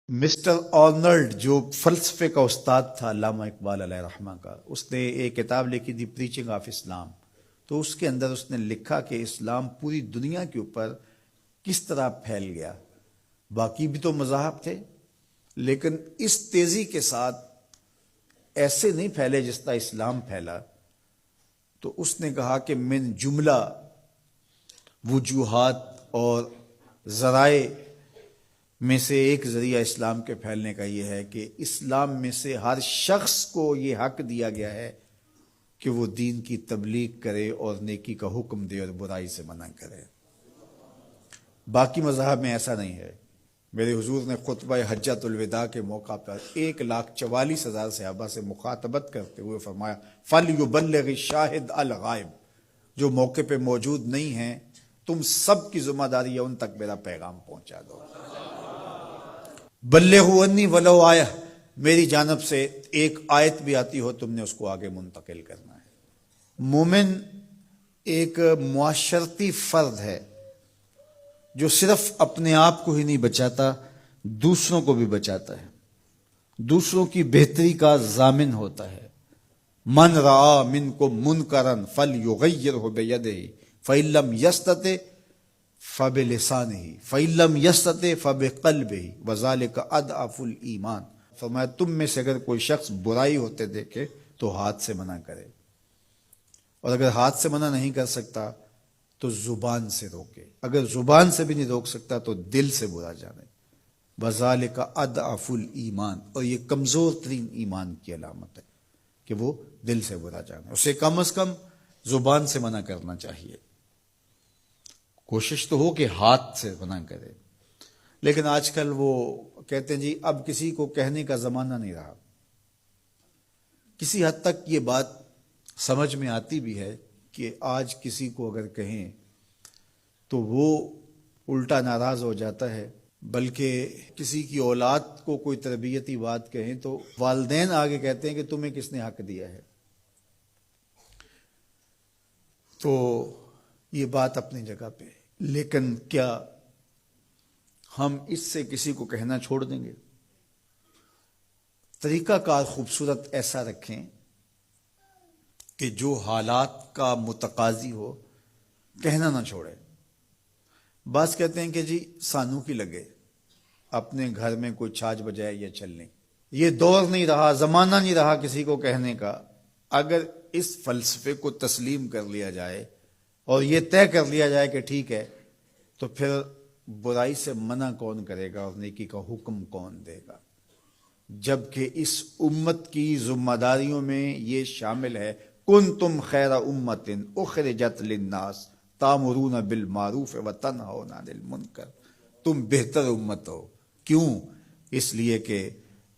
Mister Arnold جو فلسفے کا استاد تھا علامہ اقبال علیہ رحمہ کا، اس نے ایک کتاب لکھی تھی پریچنگ آف اسلام. تو اس کے اندر اس نے لکھا کہ اسلام پوری دنیا کے اوپر کس طرح پھیل گیا. باقی بھی تو مذاہب تھے لیکن اس تیزی کے ساتھ ایسے نہیں پھیلے جس طرح اسلام پھیلا. تو اس نے کہا کہ من جملہ وجوہات اور ذرائع میں سے ایک ذریعہ اسلام کے پھیلنے کا یہ ہے کہ اسلام میں سے ہر شخص کو یہ حق دیا گیا ہے کہ وہ دین کی تبلیغ کرے اور نیکی کا حکم دے اور برائی سے منع کرے. باقی مذاہب میں ایسا نہیں ہے. میرے حضور نے خطبہ حجۃ الوداع کے موقع پر 1,44,000 صحابہ سے مخاطبت کرتے ہوئے فرمایا فَلْيُبَلِّغِ الشَّاهِدُ الْغَائِبَ، جو موقع پہ موجود نہیں ہیں تم سب کی ذمہ داری ہے ان تک میرا پیغام پہنچا دو. بلغوا عنی ولو آیہ، میری جانب سے ایک آیت بھی آتی ہو تم نے اس کو آگے منتقل کرنا ہے. مومن ایک معاشرتی فرد ہے جو صرف اپنے آپ کو ہی نہیں بچاتا، دوسروں کو بھی بچاتا ہے، دوسروں کی بہتری کا ضامن ہوتا ہے. من رعا منکم منکرا فلیغیرہ بیدہ فإن لم یستطع فبلسانہ فإن لم یستطع فبقلبہ وذلک اضعف الایمان. فرمایا تم میں سے اگر کوئی شخص برائی ہوتے دیکھے تو ہاتھ سے منع کرے، اور اگر ہاتھ سے منع نہیں کر سکتا تو زبان سے روکے، اگر زبان سے بھی نہیں روک سکتا تو دل سے برا جانے. وذالک اضعف الایمان، اور یہ کمزور ترین ایمان کی علامت ہے کہ وہ دل سے برا جانے. اسے کم از کم زبان سے منع کرنا چاہیے. کوشش تو ہو کہ ہاتھ سے منع کرے، لیکن آج کل وہ کہتے ہیں جی اب کسی کو کہنے کا زمانہ نہیں رہا. کسی حد تک یہ بات سمجھ میں آتی بھی ہے کہ آج کسی کو اگر کہیں تو وہ الٹا ناراض ہو جاتا ہے، بلکہ کسی کی اولاد کو کوئی تربیتی بات کہیں تو والدین آگے کہتے ہیں کہ تمہیں کس نے حق دیا ہے. تو یہ بات اپنی جگہ پہ، لیکن کیا ہم اس سے کسی کو کہنا چھوڑ دیں گے؟ طریقہ کار خوبصورت ایسا رکھیں کہ جو حالات کا متقاضی ہو کہنا نہ چھوڑے. بعض کہتے ہیں کہ جی سانو کی لگے اپنے گھر میں کوئی چھاج بجائے یا چلنے. یہ دور نہیں رہا، زمانہ نہیں رہا کسی کو کہنے کا. اگر اس فلسفے کو تسلیم کر لیا جائے اور یہ طے کر لیا جائے کہ ٹھیک ہے، تو پھر برائی سے منع کون کرے گا اور نیکی کا حکم کون دے گا؟ جبکہ اس امت کی ذمہ داریوں میں یہ شامل ہے کنتم خیر امت اخرجت للناس تامرون بالمعروف وتنہون عن المنکر. تم بہتر امت ہو. کیوں؟ اس لیے کہ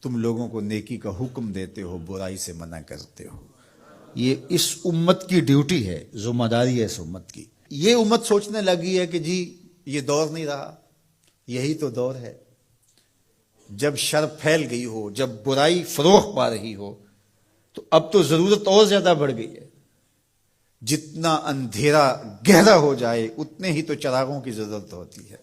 تم لوگوں کو نیکی کا حکم دیتے ہو، برائی سے منع کرتے ہو. یہ اس امت کی ڈیوٹی ہے، ذمہ داری ہے اس امت کی. یہ امت سوچنے لگی ہے کہ جی یہ دور نہیں رہا. یہی تو دور ہے. جب شر پھیل گئی ہو، جب برائی فروغ پا رہی ہو، تو اب تو ضرورت اور زیادہ بڑھ گئی ہے. جتنا اندھیرا گہرا ہو جائے اتنے ہی تو چراغوں کی ضرورت ہوتی ہے.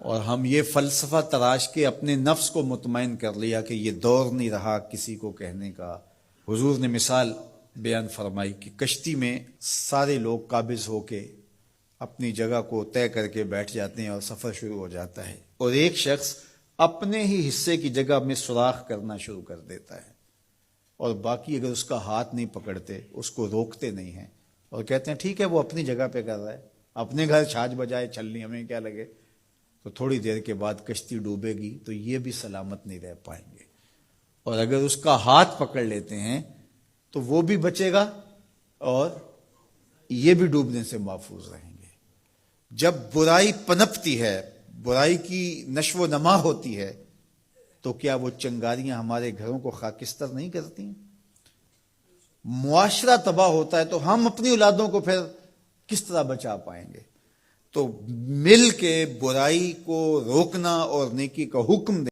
اور ہم یہ فلسفہ تراش کے اپنے نفس کو مطمئن کر لیا کہ یہ دور نہیں رہا کسی کو کہنے کا. حضور نے مثال بیان فرمائی کہ کشتی میں سارے لوگ قابض ہو کے اپنی جگہ کو طے کر کے بیٹھ جاتے ہیں اور سفر شروع ہو جاتا ہے، اور ایک شخص اپنے ہی حصے کی جگہ میں سوراخ کرنا شروع کر دیتا ہے، اور باقی اگر اس کا ہاتھ نہیں پکڑتے، اس کو روکتے نہیں ہیں اور کہتے ہیں ٹھیک ہے وہ اپنی جگہ پہ کر رہا ہے، اپنے گھر چھاج بجائے چلنی ہمیں کیا لگے، تو تھوڑی دیر کے بعد کشتی ڈوبے گی تو یہ بھی سلامت نہیں رہ پائیں گے. اور اگر اس کا ہاتھ پکڑ لیتے ہیں تو وہ بھی بچے گا اور یہ بھی ڈوبنے سے محفوظ رہیں گے. جب برائی پنپتی ہے، برائی کی نشو و نما ہوتی ہے، تو کیا وہ چنگاریاں ہمارے گھروں کو خاکستر نہیں کرتی ہیں؟ معاشرہ تباہ ہوتا ہے تو ہم اپنی اولادوں کو پھر کس طرح بچا پائیں گے؟ تو مل کے برائی کو روکنا اور نیکی کا حکم